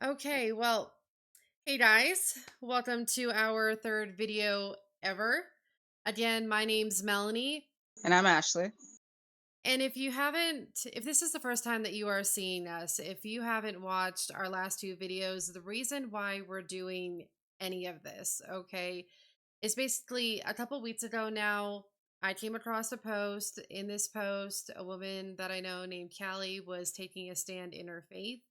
Okay, well, hey guys, welcome to our third video ever. Again, my name's Melanie. And I'm Ashley. And if this is the first time that you are seeing us, if you haven't watched our last two videos, the reason why we're doing any of this, okay, is basically a couple weeks ago now. I came across a post. In this post, a woman that I know named Callie was taking a stand in her faith.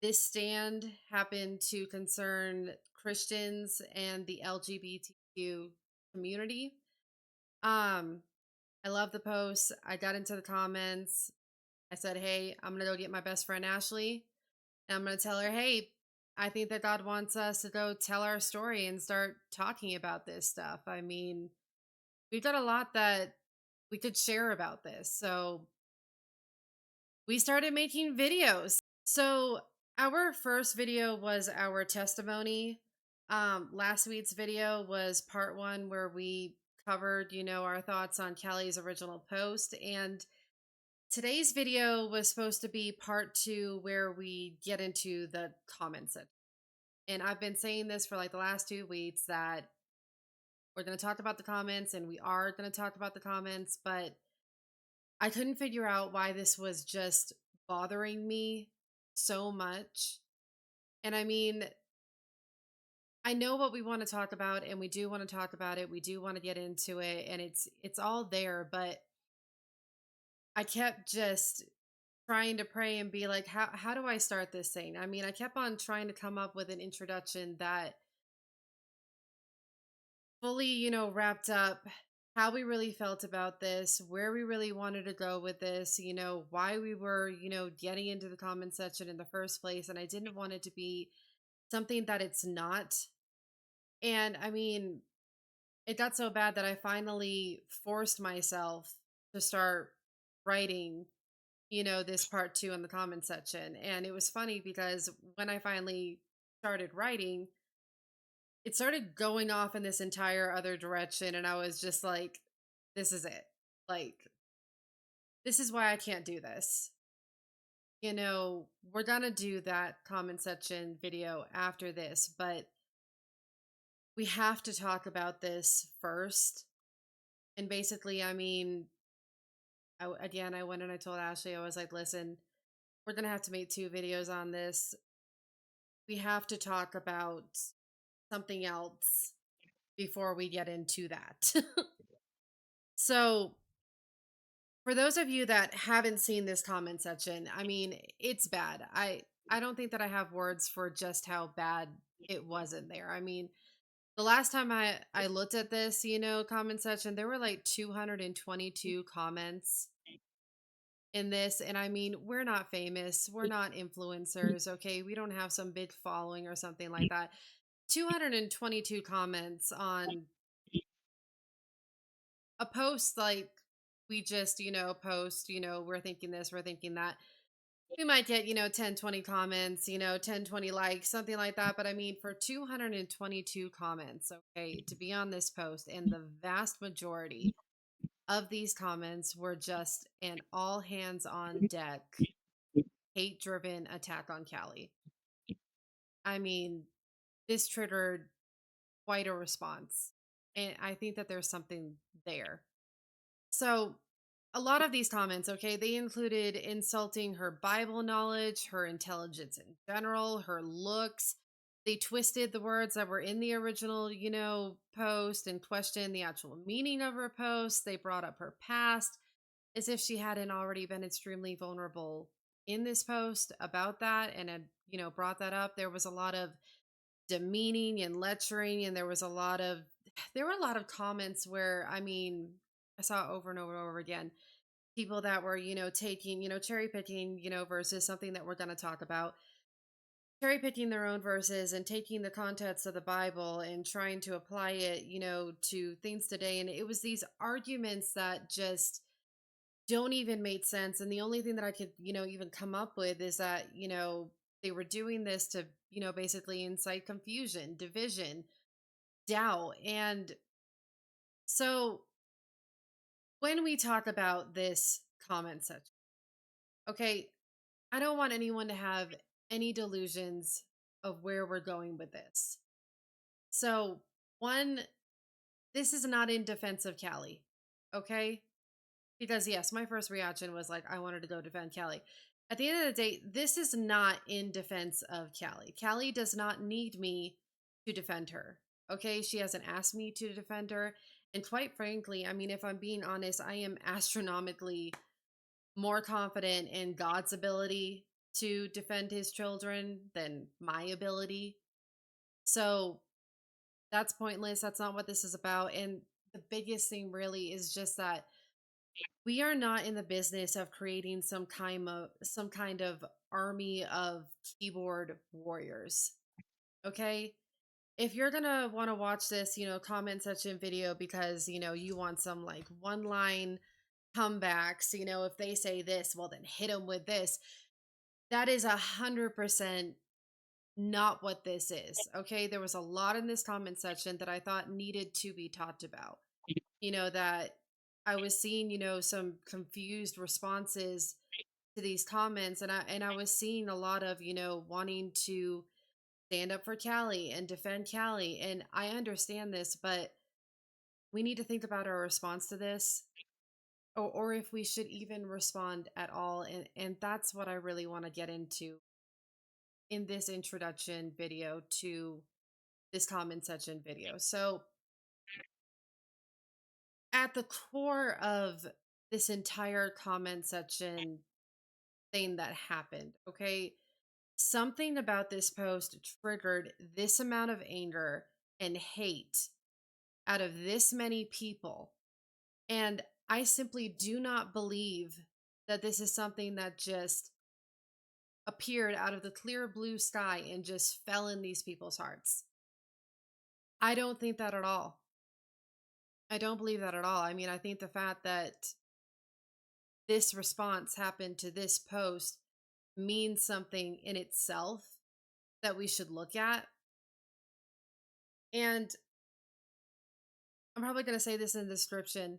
This stand happened to concern Christians and the LGBTQ community. Um, I love the post. I got into the comments. I said, "Hey, I'm gonna go get my best friend Ashley, and I'm gonna tell her, hey, I think that God wants us to go tell our story and start talking about this stuff. I mean, we've got a lot that we could share about this." So we started making videos. So our first video was our testimony. Last week's video was part one where we covered, our thoughts on Kelly's original post. And today's video was supposed to be part two where we get into the comments. And I've been saying this for like the last 2 weeks that we're going to talk about the comments and we are going to talk about the comments, but I couldn't figure out why this was just bothering me so much. And I mean, I know what we want to talk about and we do want to talk about it. We do want to get into it and it's all there, but I kept just trying to pray and be like how do I start this thing? I mean, I kept on trying to come up with an introduction that fully, wrapped up how we really felt about this, where we really wanted to go with this, why we were, getting into the comment section in the first place. And I didn't want it to be something that it's not. And I mean, it got so bad that I finally forced myself to start writing, this part two in the comment section. And it was funny because when I finally started writing, it started going off in this entire other direction. And I was just like, this is it. Like, this is why I can't do this. We're going to do that comment section video after this, but we have to talk about this first. And basically, I mean, again, I went and I told Ashley, I was like, listen, we're going to have to make two videos on this. We have to talk about something else before we get into that. So, for those of you that haven't seen this comment section, I mean, it's bad. I don't think that I have words for just how bad it was in there. I mean, the last time I looked at this, comment section, there were like 222 comments in this. And I mean, we're not famous, we're not influencers, okay? We don't have some big following or something like that. 222 comments on a post like we just, post, we're thinking this, we're thinking that. We might get, 10, 20 comments, 10, 20 likes, something like that. But I mean, for 222 comments, okay, to be on this post, and the vast majority of these comments were just an all hands on deck, hate driven attack on Callie. I mean, this triggered quite a response. And I think that there's something there. So, a lot of these comments, okay, they included insulting her Bible knowledge, her intelligence in general, her looks. They twisted the words that were in the original, post and questioned the actual meaning of her post. They brought up her past as if she hadn't already been extremely vulnerable in this post about that and had, brought that up. There was a lot of demeaning and lecturing, and there were a lot of comments where, I mean, I saw over and over and over again people that were, taking, cherry picking, verses, something that we're going to talk about, cherry picking their own verses and taking the context of the Bible and trying to apply it, to things today. And it was these arguments that just don't even make sense. And the only thing that I could, even come up with is that, they were doing this to, basically incite confusion, division, doubt. And so when we talk about this comment section, okay, I don't want anyone to have any delusions of where we're going with this. So, one, this is not in defense of Callie, okay? Because yes, my first reaction was like, I wanted to go defend Callie. At the end of the day, this is not in defense of Callie. Callie does not need me to defend her. Okay. She hasn't asked me to defend her. And quite frankly, I mean, if I'm being honest, I am astronomically more confident in God's ability to defend his children than my ability. So that's pointless. That's not what this is about. And the biggest thing really is just that we are not in the business of creating some kind of army of keyboard warriors. Okay? If you're going to want to watch this, comment section video because, you want some like one line comebacks, if they say this, well then hit them with this. That is 100% not what this is. Okay? There was a lot in this comment section that I thought needed to be talked about. That I was seeing, some confused responses to these comments, and I was seeing a lot of, wanting to stand up for Callie and defend Callie. And I understand this, but we need to think about our response to this, or if we should even respond at all. And that's what I really want to get into in this introduction video to this comment section video. So at the core of this entire comment section thing that happened, okay? Something about this post triggered this amount of anger and hate out of this many people. And I simply do not believe that this is something that just appeared out of the clear blue sky and just fell in these people's hearts. I don't think that at all. I don't believe that at all. I mean, I think the fact that this response happened to this post means something in itself that we should look at. And I'm probably going to say this in the description.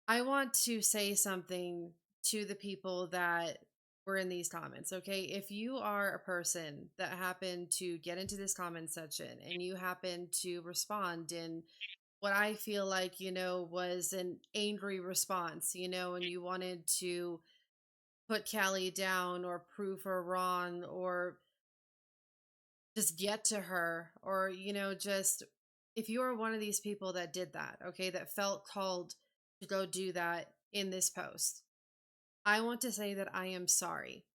I want to say something to the people that were in these comments, okay? If you are a person that happened to get into this comment section and you happen to respond in what I feel like, was an angry response, and you wanted to put Callie down or prove her wrong or just get to her, or just if you are one of these people that did that, okay, that felt called to go do that in this post, I want to say that I am sorry.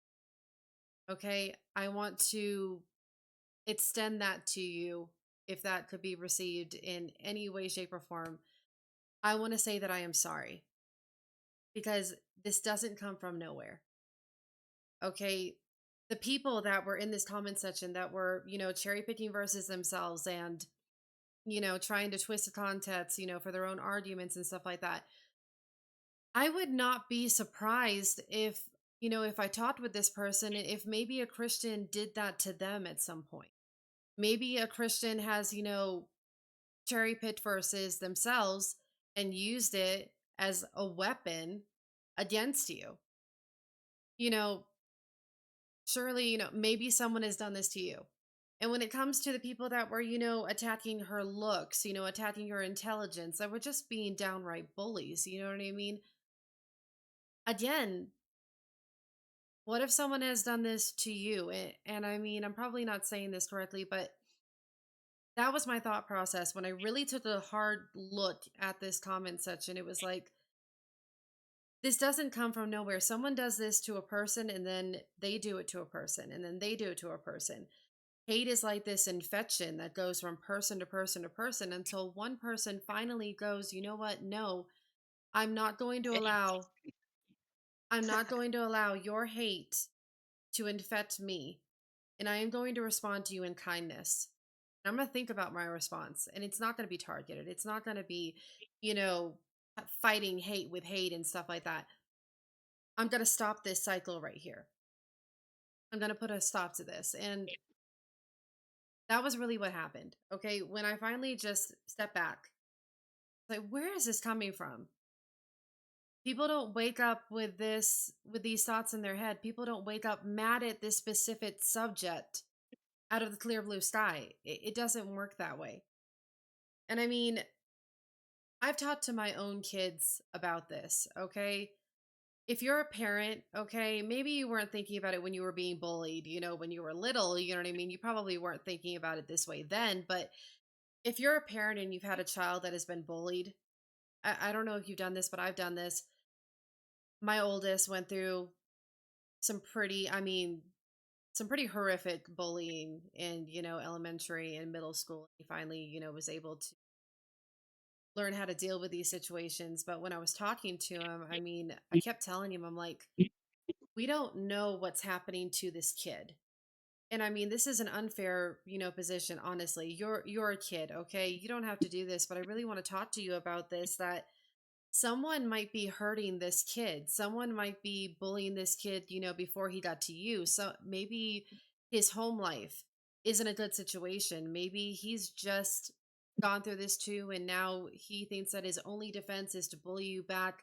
Okay, I want to extend that to you. If that could be received in any way, shape, or form, I want to say that I am sorry, because this doesn't come from nowhere. Okay, the people that were in this comment section that were, cherry picking verses themselves and, trying to twist the context, for their own arguments and stuff like that. I would not be surprised if, if I talked with this person, if maybe a Christian did that to them at some point. Maybe a Christian has, cherry picked verses themselves and used it as a weapon against you. You know, Surely, maybe someone has done this to you. And when it comes to the people that were, attacking her looks, attacking her intelligence, that were just being downright bullies, you know what I mean? Again, what if someone has done this to you? And I mean, I'm probably not saying this correctly, but that was my thought process when I really took a hard look at this comment section. It was like, this doesn't come from nowhere. Someone does this to a person and then they do it to a person and then they do it to a person. Hate is like this infection that goes from person to person to person until one person finally goes, you know what? No, I'm not going to allow I'm not going to allow your hate to infect me. And I am going to respond to you in kindness. And I'm going to think about my response. And it's not going to be targeted. It's not going to be, you know, fighting hate with hate and stuff like that. I'm going to stop this cycle right here. I'm going to put a stop to this. And that was really what happened. Okay. When I finally just stepped back, like, where is this coming from? People don't wake up with these thoughts in their head. People don't wake up mad at this specific subject out of the clear blue sky. It doesn't work that way. And I mean, I've talked to my own kids about this, okay? If you're a parent, okay, maybe you weren't thinking about it when you were being bullied, when you were little, you know what I mean? You probably weren't thinking about it this way then, but if you're a parent and you've had a child that has been bullied, I don't know if you've done this, but I've done this. My oldest went through some pretty, I mean, some pretty horrific bullying in, elementary and middle school. He finally, was able to learn how to deal with these situations. But when I was talking to him, I mean, I kept telling him, I'm like, we don't know what's happening to this kid. And I mean, this is an unfair, position, honestly. You're a kid, okay? You don't have to do this, but I really want to talk to you about this, that someone might be hurting this kid. Someone might be bullying this kid, before he got to you. So maybe his home life isn't a good situation. Maybe he's just gone through this too, and now he thinks that his only defense is to bully you back.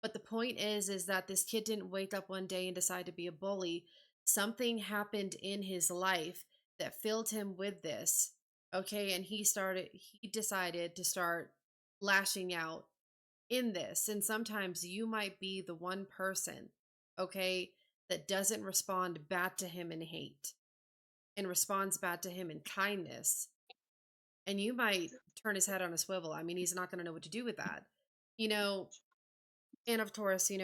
But the point is that this kid didn't wake up one day and decide to be a bully. Something happened in his life that filled him with this. Okay, and he decided to start lashing out in this. And sometimes you might be the one person, okay, that doesn't respond back to him in hate and responds back to him in kindness. And you might turn his head on a swivel. I mean, he's not going to know what to do with that. You know, and of course, we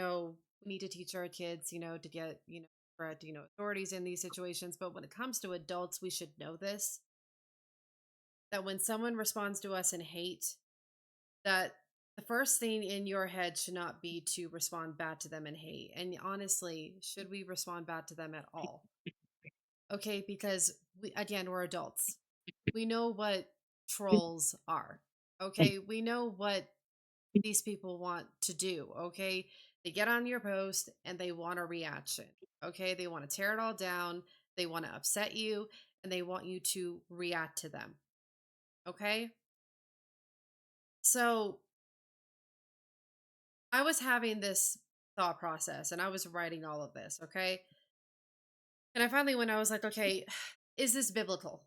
need to teach our kids, to get, correct, authorities in these situations. But when it comes to adults, we should know this, that when someone responds to us in hate, that the first thing in your head should not be to respond back to them in hate. And honestly, should we respond back to them at all? Okay, because again, we're adults. We know what trolls are. Okay, we know what these people want to do. Okay, they get on your post and they want a reaction. Okay, they want to tear it all down, they want to upset you, and they want you to react to them. Okay, so I was having this thought process and I was writing all of this, okay? And I finally when I was like, okay, is this biblical?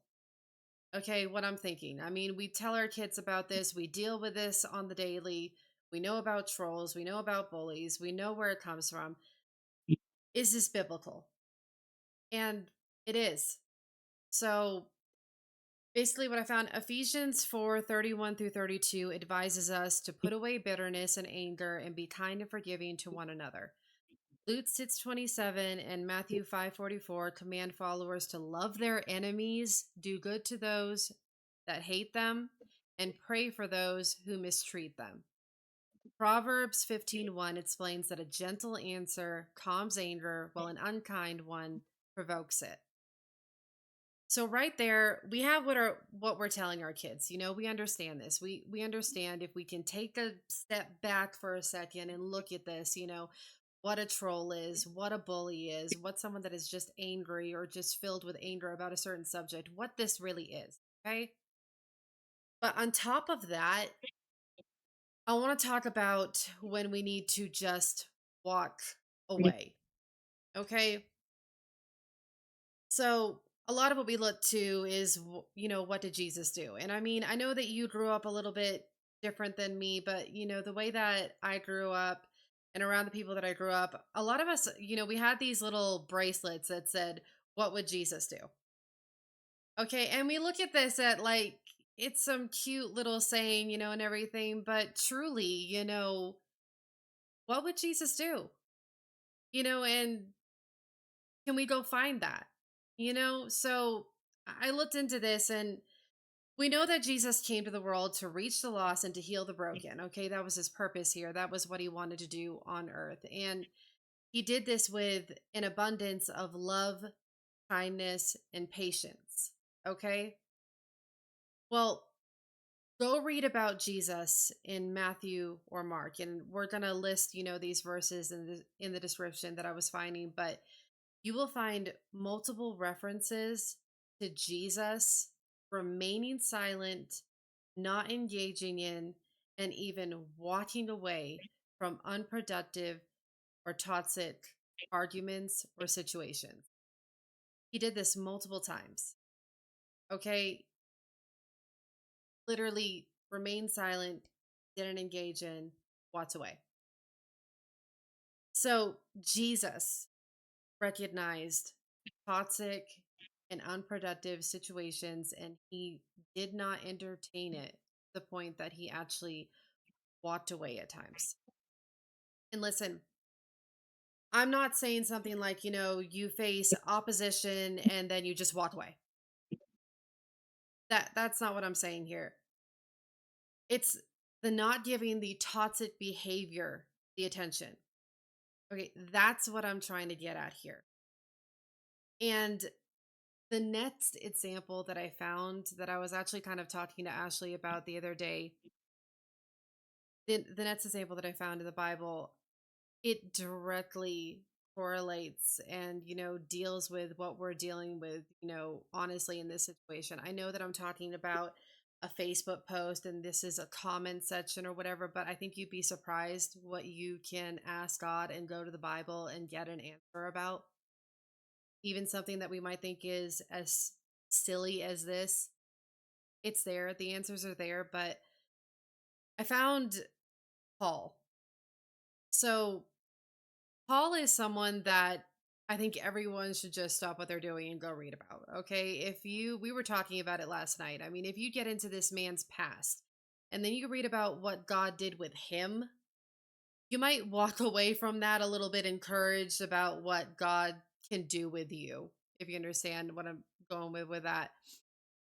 Okay, what I'm thinking. I mean, we tell our kids about this, we deal with this on the daily. We know about trolls, we know about bullies, we know where it comes from. Is this biblical? And it is. So basically, what I found, Ephesians 4:31 through 32 advises us to put away bitterness and anger and be kind and forgiving to one another. Luke 6:27 and Matthew 5:44 command followers to love their enemies, do good to those that hate them, and pray for those who mistreat them. Proverbs 15:1 explains that a gentle answer calms anger, while an unkind one provokes it. So right there, we have what we're telling our kids. We understand this. We understand if we can take a step back for a second and look at this, what a troll is, what a bully is, what someone that is just angry or just filled with anger about a certain subject, what this really is. Okay. But on top of that, I want to talk about when we need to just walk away. Okay. So a lot of what we look to is, what did Jesus do? And I mean, I know that you grew up a little bit different than me, but the way that I grew up and around the people that I grew up, a lot of us, we had these little bracelets that said, what would Jesus do? Okay. And we look at this at like, it's some cute little saying, and everything, but truly, what would Jesus do? And can we go find that? So I looked into this and we know that Jesus came to the world to reach the lost and to heal the broken. Okay, that was his purpose here. That was what he wanted to do on earth. And he did this with an abundance of love, kindness, and patience. Okay, well, go read about Jesus in Matthew or Mark, and we're going to list, these verses in the description that I was finding, but you will find multiple references to Jesus remaining silent, not engaging in, and even walking away from unproductive or toxic arguments or situations. He did this multiple times. Okay, literally remained silent, didn't engage in, walked away. So Jesus recognized toxic and unproductive situations, and he did not entertain it to the point that he actually walked away at times. And listen, I'm not saying something like, you face opposition and then you just walk away. That's not what I'm saying here. It's the not giving the toxic behavior the attention. Okay, that's what I'm trying to get at here. And the next example that I found that I was actually kind of talking to Ashley about the other day, the next example that I found in the Bible, it directly correlates and, deals with what we're dealing with, honestly, in this situation. I know that I'm talking about a Facebook post and this is a comment section or whatever, but I think you'd be surprised what you can ask God and go to the Bible and get an answer about. Even something that we might think is as silly as this, it's there. The answers are there. But I found Paul. So Paul is someone that I think everyone should just stop what they're doing and go read about. Okay. We were talking about it last night. I mean, if you get into this man's past and then you read about what God did with him, you might walk away from that a little bit encouraged about what God can do with you, if you understand what I'm going with that.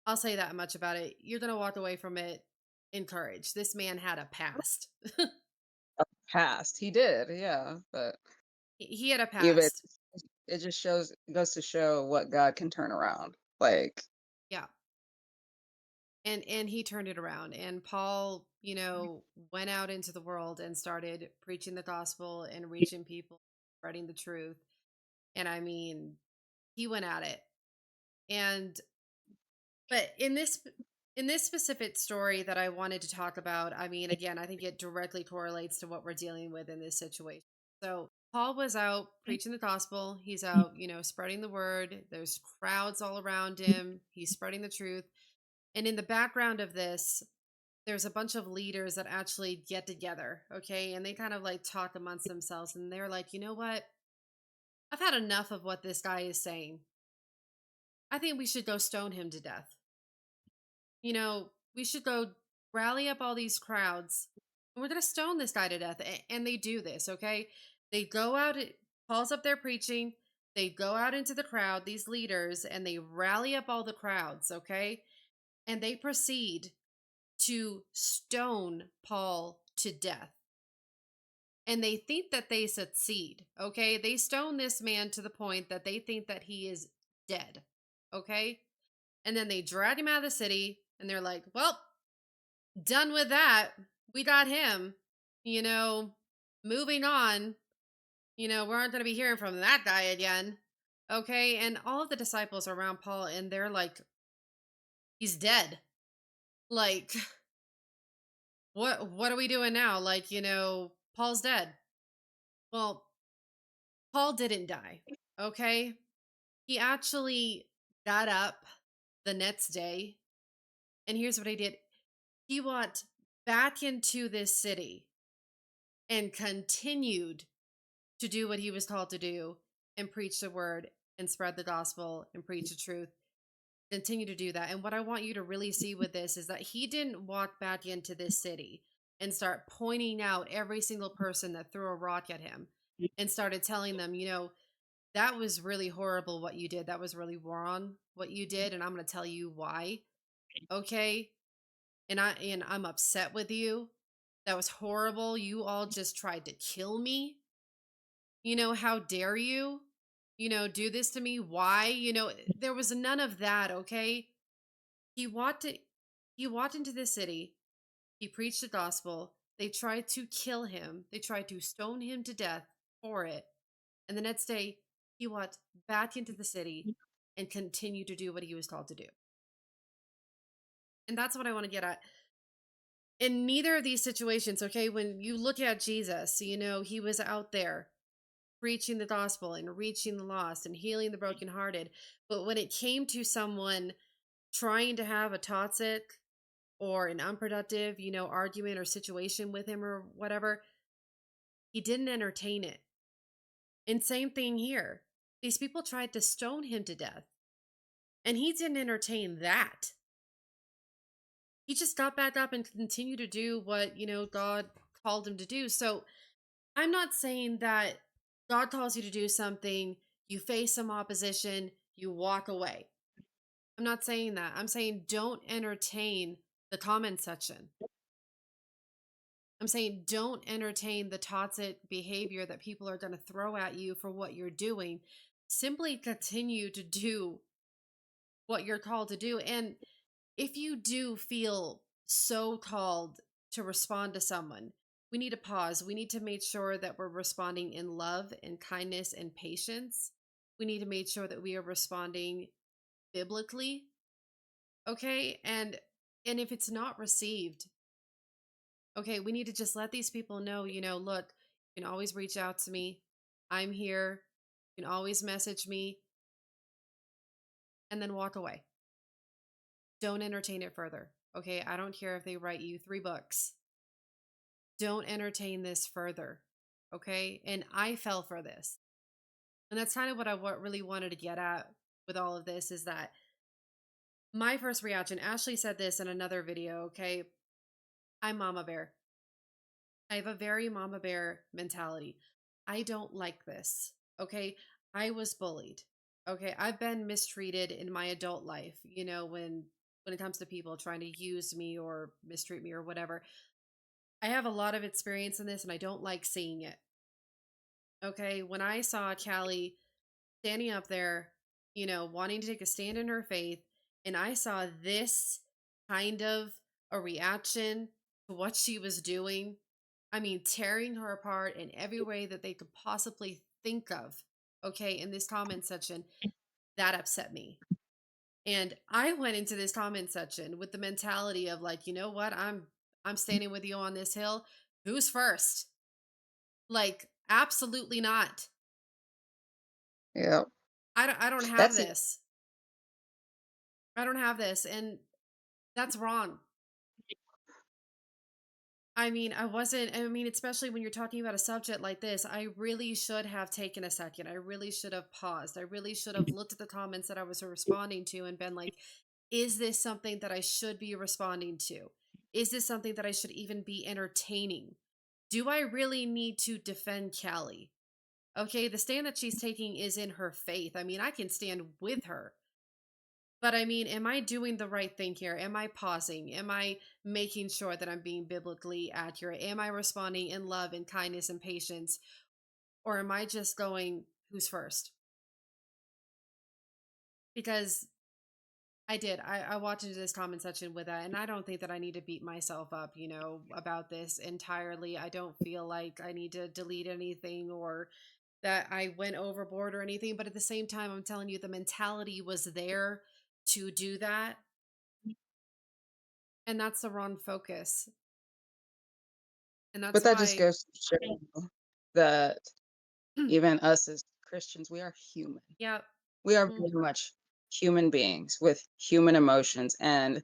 I'll say that much about it. You're going to walk away from it encouraged. This man had a past. Past. He did, yeah, but He had a even past. it just goes to show what God can turn around. Like, Yeah. And he turned it around, and Paul, went out into the world and started preaching the gospel and reaching people, spreading the truth. And I mean, he went at it. And but in this specific story that I wanted to talk about, I mean, again, I think it directly correlates to what we're dealing with in this situation. So Paul was out preaching the gospel. He's out, spreading the word. There's crowds all around him. He's spreading the truth. And in the background of this, there's a bunch of leaders that actually get together, okay? And they kind of like talk amongst themselves, and they're like, you know what? I've had enough of what this guy is saying. I think we should go stone him to death. We should go rally up all these crowds and we're going to stone this guy to death. And they do this, okay? They go out, it calls up their preaching. They go out into the crowd, these leaders, and they rally up all the crowds, okay? And they proceed to stone Paul to death. And they think that they succeed, okay? They stone this man to the point that they think that he is dead, okay? And then they drag him out of the city and they're like, well, done with that. We got him. You know, moving on. We aren't going to be hearing from that guy again. Okay. And all of the disciples are around Paul and they're like, he's dead. Like, what are we doing now? Like, Paul's dead. Well, Paul didn't die. Okay. He actually got up the next day. And here's what he did. He went back into this city and continued to do what he was called to do and preach the word and spread the gospel and preach the truth. Continue to do that. And what I want you to really see with this is that he didn't walk back into this city and start pointing out every single person that threw a rock at him and started telling them, that was really horrible what you did. That was really wrong what you did. And I'm going to tell you why. Okay. And I'm upset with you. That was horrible. You all just tried to kill me. How dare you? Do this to me? Why? There was none of that, okay? He walked it he walked into the city. He preached the gospel. They tried to kill him. They tried to stone him to death for it. And the next day, he walked back into the city and continued to do what he was called to do. And that's what I want to get at. In neither of these situations, okay, when you look at Jesus, he was out there preaching the gospel and reaching the lost and healing the brokenhearted. But when it came to someone trying to have a toxic or an unproductive, argument or situation with him or whatever, he didn't entertain it. And same thing here. These people tried to stone him to death, and he didn't entertain that. He just got back up and continued to do what, God called him to do. So I'm not saying that God calls you to do something, you face some opposition, you walk away. I'm not saying that. I'm saying don't entertain the comment section. I'm saying don't entertain the toxic behavior that people are going to throw at you for what you're doing. Simply continue to do what you're called to do. And if you do feel so called to respond to someone, we need to pause. We need to make sure that we're responding in love and kindness and patience. We need to make sure that we are responding biblically, okay? And if it's not received, okay, we need to just let these people know, look, you can always reach out to me. I'm here. You can always message me and then walk away. Don't entertain it further. Okay, I don't care if they write you 3 books. Don't entertain this further. Okay? And I fell for this. And that's kind of what really wanted to get at with all of this is that my first reaction, Ashley said this in another video, okay? I'm mama bear. I have a very mama bear mentality. I don't like this. Okay? I was bullied. Okay? I've been mistreated in my adult life, when it comes to people trying to use me or mistreat me or whatever. I have a lot of experience in this and I don't like seeing it. Okay, when I saw Callie standing up there, wanting to take a stand in her faith, and I saw this kind of a reaction to what she was doing, I mean, tearing her apart in every way that they could possibly think of, okay, in this comment section, that upset me. And I went into this comment section with the mentality of like, you know what? I'm standing with you on this hill. Who's first? Like, absolutely not. Yeah. I don't have That's it. this. I don't have this, and that's wrong. Especially when you're talking about a subject like this, I really should have taken a second. I really should have paused. I really should have looked at the comments that I was responding to and been like, is this something that I should be responding to? Is this something that I should even be entertaining? Do I really need to defend Callie? Okay, the stand that she's taking is in her faith. I mean, I can stand with her. But I mean, am I doing the right thing here? Am I pausing? Am I making sure that I'm being biblically accurate? Am I responding in love and kindness and patience? Or am I just going, who's first? Because I did. I walked into this comment section with that, and I don't think that I need to beat myself up, about this entirely. I don't feel like I need to delete anything or that I went overboard or anything. But at the same time, I'm telling you, the mentality was there to do that. And that's the wrong focus. And But that's that just why goes to show that even us as Christians, we are human. yeah. We are Mhm. very much human beings with human emotions. And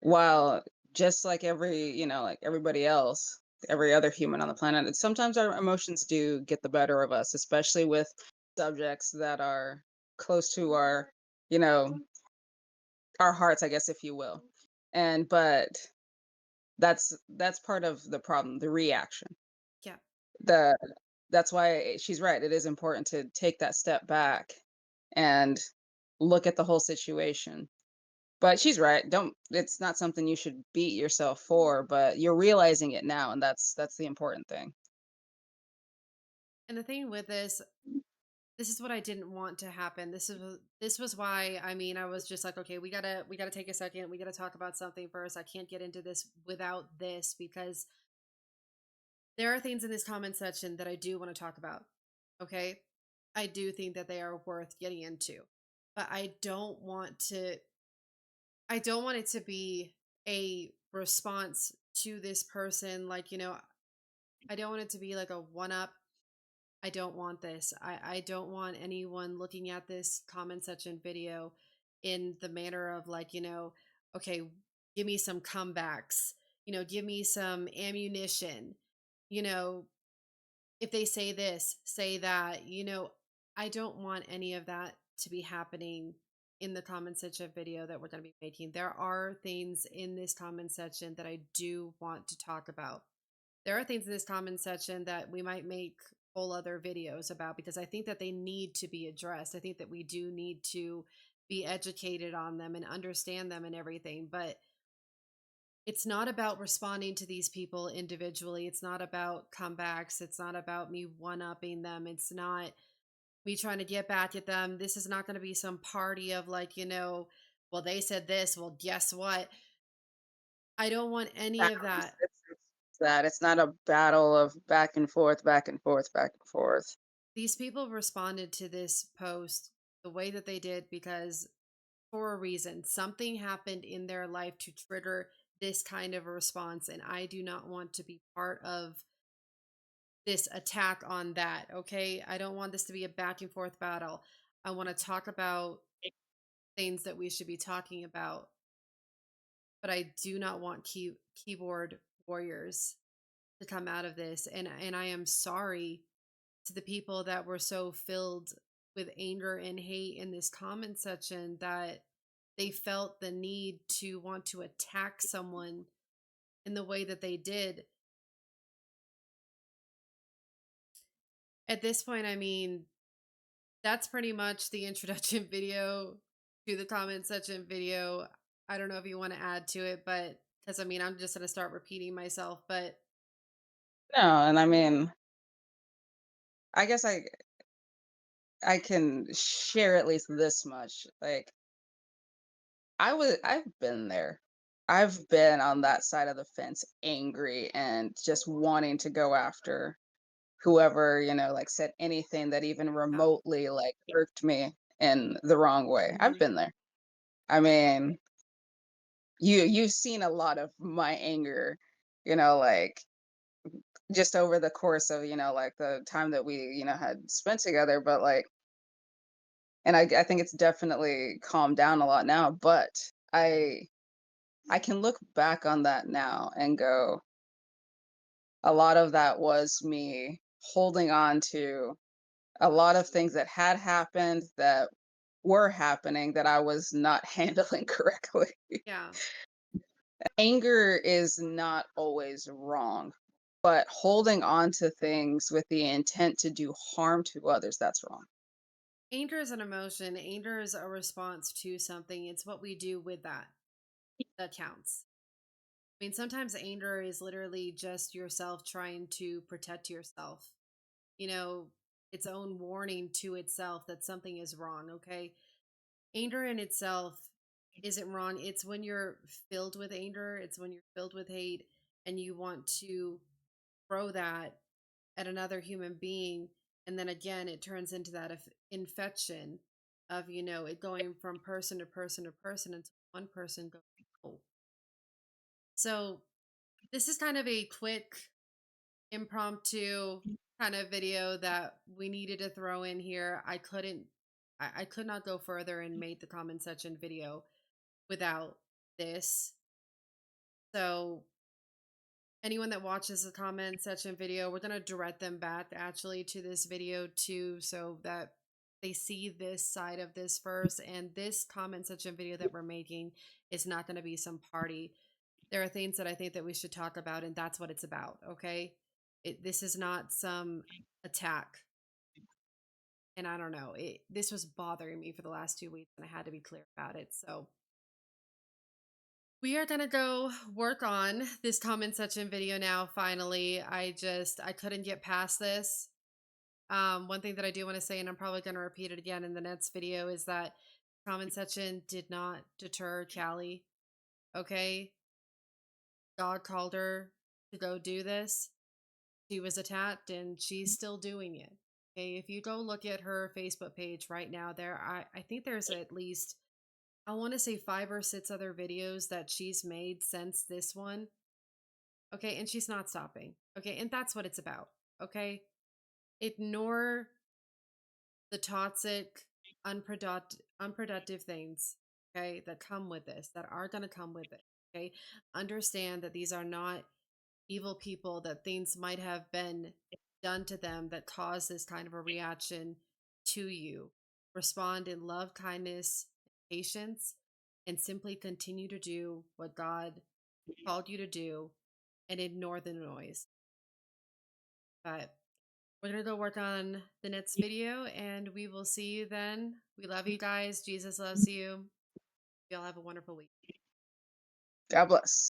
while just like like everybody else, every other human on the planet, sometimes our emotions do get the better of us, especially with subjects that are close to you know, our hearts, I guess, if you will. But that's part of the problem, the reaction. Yeah. The That's why she's right. It is important to take that step back and look at the whole situation. But she's right. Don't It's not something you should beat yourself for, but you're realizing it now, and that's the important thing. And the thing with this is what I didn't want to happen. This was why I was just like, okay, we gotta take a second. We gotta talk about something first. I can't get into this without this because there are things in this comment section that I do want to talk about. Okay. I do think that they are worth getting into. But I don't want it to be a response to this person. Like, I don't want it to be like a one up. I don't want this. I don't want anyone looking at this comment section video in the manner of like, okay, give me some comebacks, give me some ammunition, you know, if they say this, say that, I don't want any of that to be happening in the comment section video that we're going to be making. There are things in this comment section that I do want to talk about. There are things in this comment section that we might make whole other videos about because I think that they need to be addressed. I think that we do need to be educated on them and understand them and everything. But it's not about responding to these people individually. It's not about comebacks. It's not about me one upping them. It's not me trying to get back at them. This is not going to be some party of like, well, they said this. Well, guess what? I don't want any of Battles. that. It's that. It's not a battle of back and forth, back and forth, back and forth. These people responded to this post the way that they did because for a reason, something happened in their life to trigger this kind of a response. And I do not want to be part of this attack on that. Okay. I don't want this to be a back and forth battle. I want to talk about things that we should be talking about, but I do not want keyboard warriors to come out of this. And I am sorry to the people that were so filled with anger and hate in this comment section that they felt the need to want to attack someone in the way that they did. At this point, I mean, that's pretty much the introduction video to the comment section video. I don't know if you want to add to it, but because I mean, I'm just going to start repeating myself, but No, and I mean, I guess I can share at least this much. Like I've been there. I've been on that side of the fence, angry and just wanting to go after whoever, like said anything that even yeah. remotely like irked me in the wrong way. I've Hmm. been there. I mean, you've seen a lot of my anger, like just over the course of, like the time that we, had spent together, but like and I think it's definitely calmed down a lot now, but I can look back on that now and go, a lot of that was me holding on to a lot of things that had happened that were happening that I was not handling correctly. Yeah. Anger is not always wrong, but holding on to things with the intent to do harm to others, that's wrong. Anger is an emotion. Anger is a response to something. It's what we do with that counts. I mean, sometimes anger is literally just yourself trying to protect yourself, you know, its own warning to itself that something is wrong. Okay. Anger in itself isn't wrong. It's when you're filled with anger, it's when you're filled with hate and you want to throw that at another human being. And then again, it turns into that infection of, it going from person to person to person until one person goes, oh. So this is kind of a quick, impromptu kind of video that we needed to throw in here. I could not go further and make the comment section video without this. So anyone that watches the comment section video, we're going to direct them back actually to this video too, so that they see this side of this first. And this comment section video that we're making is not going to be some party. There are things that I think that we should talk about, and that's what it's about. Okay. This is not some attack. And I don't know, this was bothering me for the last 2 weeks and I had to be clear about it. So we are gonna go work on this comment section video now. Finally, I couldn't get past this. One thing that I do want to say, and I'm probably gonna repeat it again in the next video, is that comment section did not deter Callie. Okay, God called her to go do this. She was attacked, and she's still doing it. Okay, if you go look at her Facebook page right now, I think there's at least I want to say 5 or 6 other videos that she's made since this one. Okay. And she's not stopping. Okay. And that's what it's about. Okay. Ignore the toxic, unproductive things. okay, that come with this, that are going to come with it. Okay. Understand that these are not evil people, that things might have been done to them that caused this kind of a reaction to you. Respond in love, kindness, patience, and simply continue to do what God called you to do and ignore the noise. But we're going to go work on the next video and we will see you then. We love you guys. Jesus loves you. Y'all have a wonderful week. God bless.